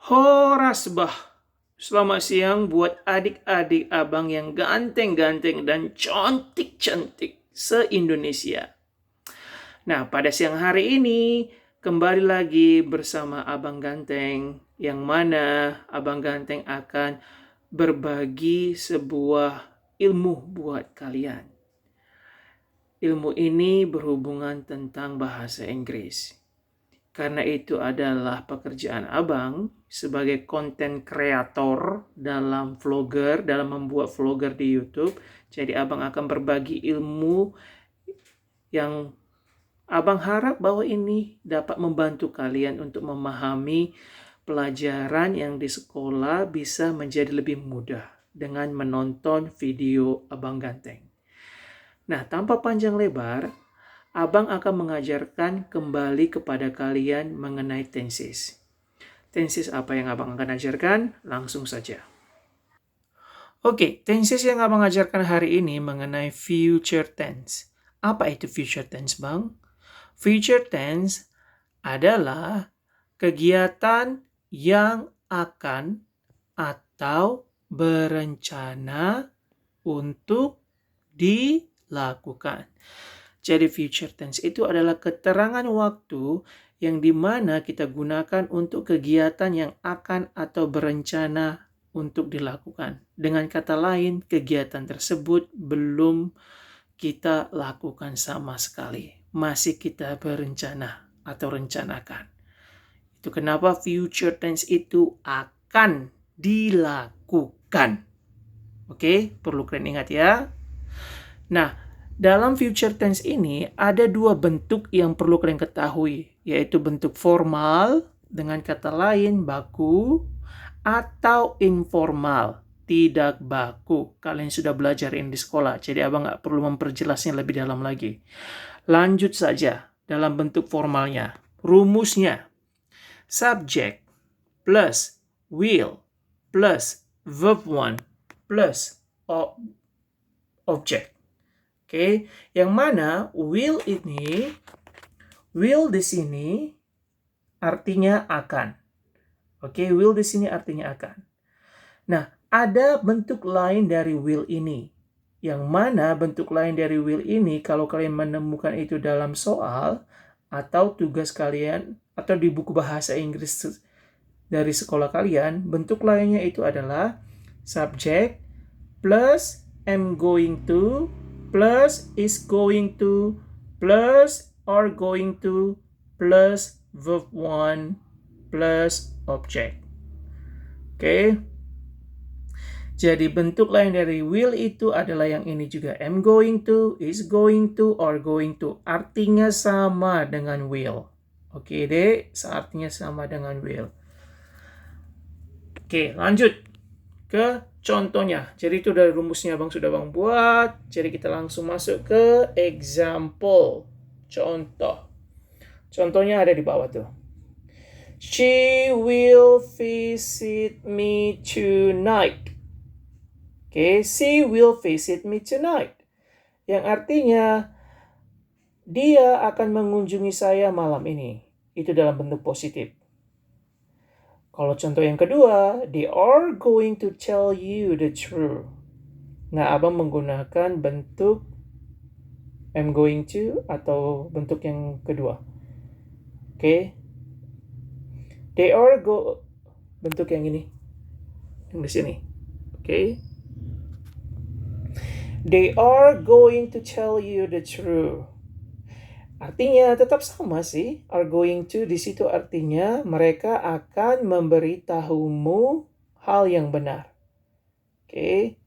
Horasbah. Selamat siang buat adik-adik abang yang ganteng-ganteng dan cantik-cantik se-Indonesia. Nah, pada siang hari ini kembali lagi bersama Abang Ganteng, yang mana Abang Ganteng akan berbagi sebuah ilmu buat kalian. Ilmu ini berhubungan tentang bahasa Inggris. Karena itu adalah pekerjaan abang sebagai konten kreator dalam membuat vlogger di YouTube. Jadi abang akan berbagi ilmu yang abang harap bahwa ini dapat membantu kalian untuk memahami pelajaran yang di sekolah bisa menjadi lebih mudah dengan menonton video Abang Ganteng. Nah, tanpa panjang lebar, abang akan mengajarkan kembali kepada kalian mengenai tenses. Tenses apa yang abang akan ajarkan? Langsung saja. Oke, tenses yang abang ajarkan hari ini mengenai future tense. Apa itu future tense, Bang? Future tense adalah kegiatan yang akan atau berencana untuk dilakukan. Jadi future tense itu adalah keterangan waktu yang dimana kita gunakan untuk kegiatan yang akan atau berencana untuk dilakukan. Dengan kata lain, kegiatan tersebut belum kita lakukan sama sekali. Masih kita berencana atau rencanakan. Itu kenapa future tense itu akan dilakukan. Oke, perlu kalian ingat ya. Nah, dalam future tense ini ada dua bentuk yang perlu kalian ketahui, yaitu bentuk formal, dengan kata lain baku, atau informal, tidak baku. Kalian sudah belajar ini di sekolah, jadi abang nggak perlu memperjelasnya lebih dalam lagi. Lanjut saja dalam bentuk formalnya. Rumusnya, subject plus will plus verb 1 plus object. Oke, yang mana will di sini artinya akan. Oke, will di sini artinya akan. Nah, ada bentuk lain dari will ini. Yang mana bentuk lain dari will ini kalau kalian menemukan itu dalam soal atau tugas kalian atau di buku bahasa Inggris dari sekolah kalian, bentuk lainnya itu adalah subject plus am going to plus is going to plus are going to plus verb 1 plus object. Oke. Jadi bentuk lain dari will itu adalah yang ini juga. Am going to, is going to, are going to. Artinya sama dengan will. Oke deh, artinya sama dengan will. Oke, lanjut ke contohnya. Jadi itu dari rumusnya sudah bang buat. Jadi kita langsung masuk ke example. Contoh. Contohnya ada di bawah tuh. She will visit me tonight. Oke, she will visit me tonight. Yang artinya dia akan mengunjungi saya malam ini. Itu dalam bentuk positif. Kalau contoh yang kedua, they are going to tell you the truth. Nah, abang menggunakan bentuk I'm going to atau bentuk yang kedua. Oke. They are bentuk yang ini. Yang di sini. Oke. They are going to tell you the truth. Artinya tetap sama sih. Are going to di situ artinya mereka akan memberitahumu hal yang benar. Oke.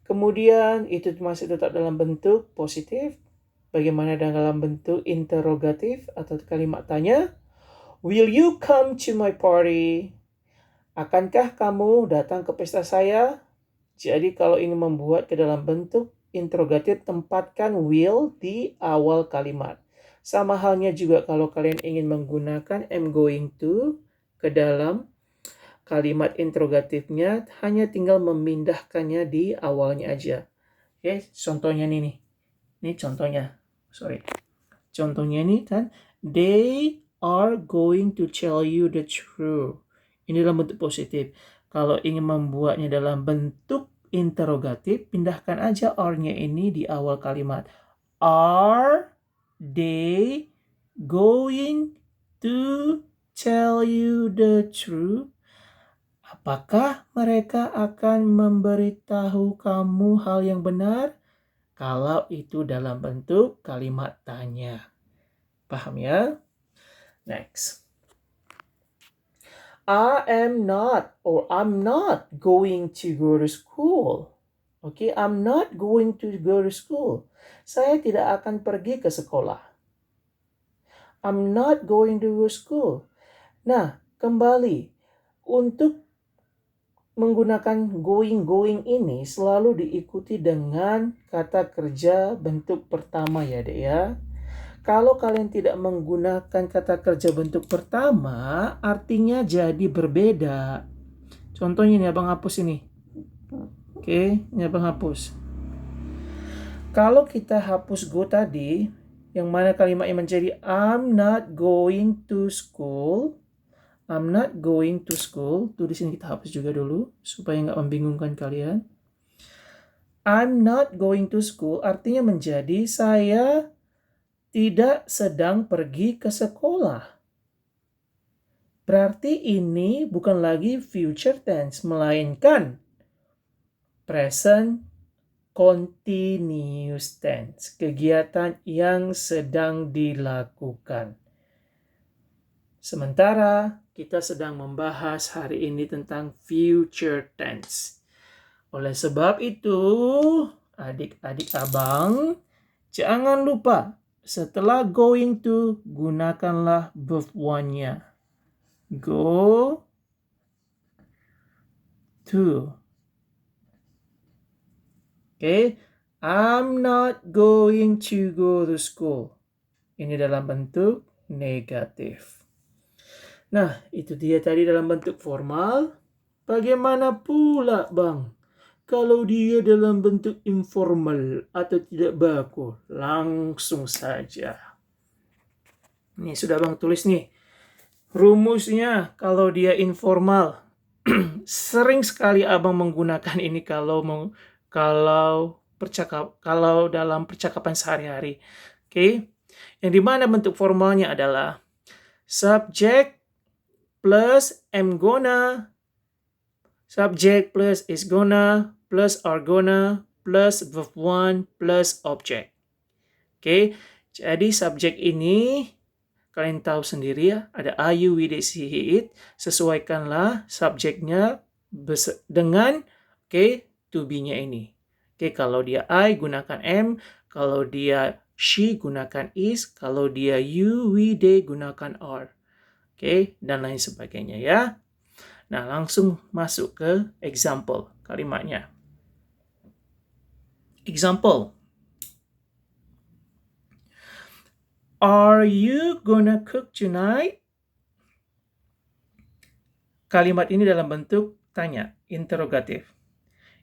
Kemudian itu masih tetap dalam bentuk positif. Bagaimana dalam bentuk interrogatif atau kalimat tanya? Will you come to my party? Akankah kamu datang ke pesta saya? Jadi kalau ini membuat ke dalam bentuk interrogatif, tempatkan will di awal kalimat. Sama halnya juga kalau kalian ingin menggunakan am going to ke dalam kalimat interrogatifnya, hanya tinggal memindahkannya di awalnya aja. Oke, contohnya nih. Ini contohnya. Contohnya ini kan, they are going to tell you the truth. Ini dalam bentuk positif. Kalau ingin membuatnya dalam bentuk interrogatif, pindahkan aja are-nya ini di awal kalimat. Are they going to tell you the truth? Apakah mereka akan memberitahu kamu hal yang benar? Kalau itu dalam bentuk kalimat tanya. Paham ya? Next. I'm not going to go to school. Okay, I'm not going to go to school. Saya tidak akan pergi ke sekolah. I'm not going to go to school. Nah, kembali. Untuk menggunakan going ini selalu diikuti dengan kata kerja bentuk pertama ya, Dek ya. Kalau kalian tidak menggunakan kata kerja bentuk pertama, artinya jadi berbeda. Contohnya ini Abang hapus ini. Oke, ini Abang hapus. Kalau kita hapus go tadi, yang mana kalimatnya menjadi I'm not going to school. I'm not going to school. Tuh di sini kita hapus juga dulu supaya nggak membingungkan kalian. I'm not going to school artinya menjadi saya tidak sedang pergi ke sekolah. Berarti ini bukan lagi future tense, melainkan present continuous tense. Kegiatan yang sedang dilakukan. Sementara kita sedang membahas hari ini tentang future tense. Oleh sebab itu, adik-adik abang, jangan lupa setelah going to, gunakanlah verb one-nya. Go to. Okay, I'm not going to go to school. Ini dalam bentuk negatif. Nah, itu dia tadi dalam bentuk formal. Bagaimana pula, Bang? Kalau dia dalam bentuk informal atau tidak baku, langsung saja. Nih, sudah Bang tulis nih. Rumusnya kalau dia informal. Sering sekali Abang menggunakan ini kalau dalam percakapan sehari-hari. Oke. Yang dimana bentuk formalnya adalah subject plus am gonna, subject plus is gonna, plus are gonna, plus verb one, plus object. Oke, jadi subjek ini kalian tahu sendiri ya, ada are, you, we, they, she, he, it. Sesuaikanlah subjeknya dengan to be-nya ini. Oke, kalau dia I gunakan am, kalau dia she gunakan is, kalau dia you, we, they gunakan are. Oke, dan lain sebagainya ya. Nah, langsung masuk ke example kalimatnya. Example. Are you gonna cook tonight? Kalimat ini dalam bentuk tanya, interrogatif.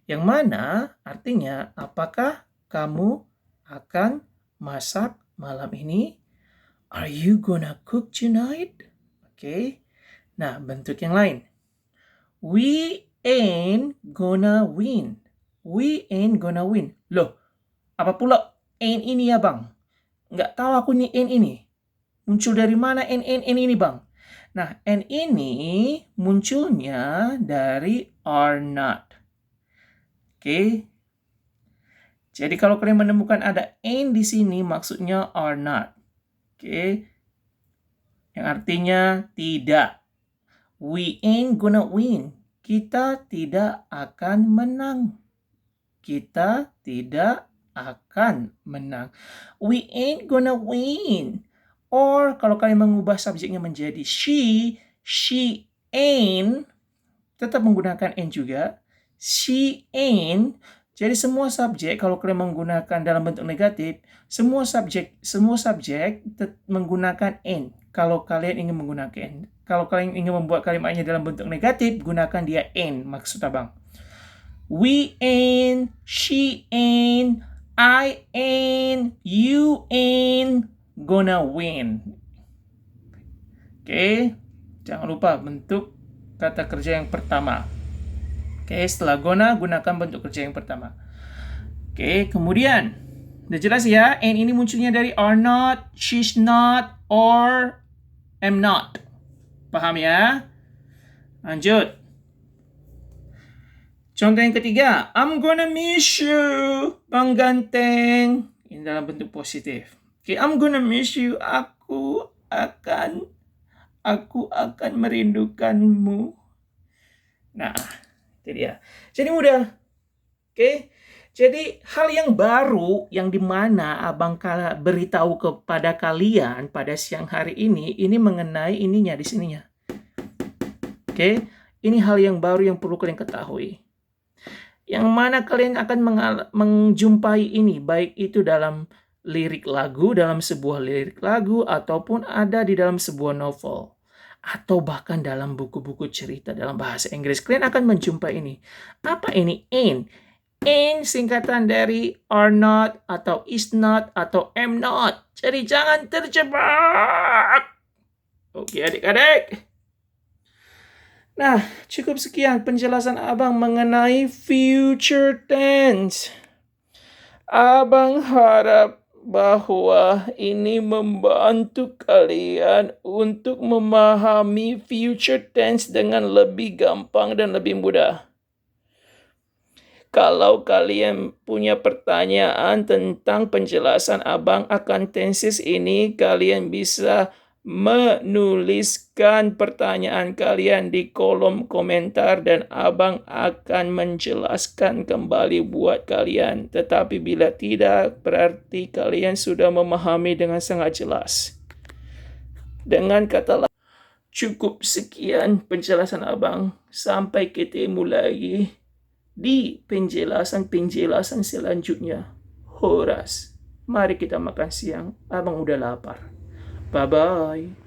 Yang mana artinya, apakah kamu akan masak malam ini? Are you gonna cook tonight? Oke. Nah, bentuk yang lain. We ain't gonna win. We ain't gonna win. Loh, apa pula ain't ini ya Bang? Nggak tahu aku nih ain't ini. Muncul dari mana ain't ini Bang? Nah, ain't ini munculnya dari are not. Oke. Jadi kalau kalian menemukan ada ain't di sini, maksudnya are not. Oke. Yang artinya tidak. We ain't gonna win. Kita tidak akan menang. Kita tidak akan menang. We ain't gonna win. Or kalau kalian mengubah subjeknya menjadi she ain't, tetap menggunakan ain't juga. She ain't. Jadi semua subjek kalau kalian menggunakan dalam bentuk negatif, semua subjek menggunakan ain't. Kalau kalian ingin menggunakan ain't. Kalau kalian ingin membuat kalimatnya dalam bentuk negatif, gunakan dia ain't maksud abang. We ain't, she ain't, I ain't, you ain't gonna win. Oke, jangan lupa bentuk kata kerja yang pertama. Oke, setelah gonna, gunakan bentuk kerja yang pertama. Oke, kemudian udah jelas ya, and ini munculnya dari are not, she's not, or am not. Paham ya? Lanjut. Contoh yang ketiga, I'm gonna miss you, Bang Ganteng. Ini dalam bentuk positif. Oke, I'm gonna miss you. Aku akan merindukanmu. Nah, itu dia. Jadi mudah. Oke. Jadi hal yang baru yang dimana Abang beritahu kepada kalian pada siang hari ini mengenai ininya di sininya. Oke. Ini hal yang baru yang perlu kalian ketahui. Yang mana kalian akan menjumpai ini, baik itu dalam lirik lagu, dalam sebuah lirik lagu, ataupun ada di dalam sebuah novel, atau bahkan dalam buku-buku cerita dalam bahasa Inggris. Kalian akan menjumpai ini. Apa ini? In. In singkatan dari are not, atau is not, atau am not. Jadi jangan terjebak. Oke adik-adik. Nah, cukup sekian penjelasan Abang mengenai future tense. Abang harap bahwa ini membantu kalian untuk memahami future tense dengan lebih gampang dan lebih mudah. Kalau kalian punya pertanyaan tentang penjelasan Abang akan tenses ini, kalian bisa menuliskan pertanyaan kalian di kolom komentar dan Abang akan menjelaskan kembali buat kalian. Tetapi bila tidak, berarti kalian sudah memahami dengan sangat jelas. Dengan kata lain, cukup sekian penjelasan Abang. Sampai ketemu lagi di penjelasan selanjutnya. Horas, mari kita makan siang. Abang udah lapar. Bye-bye.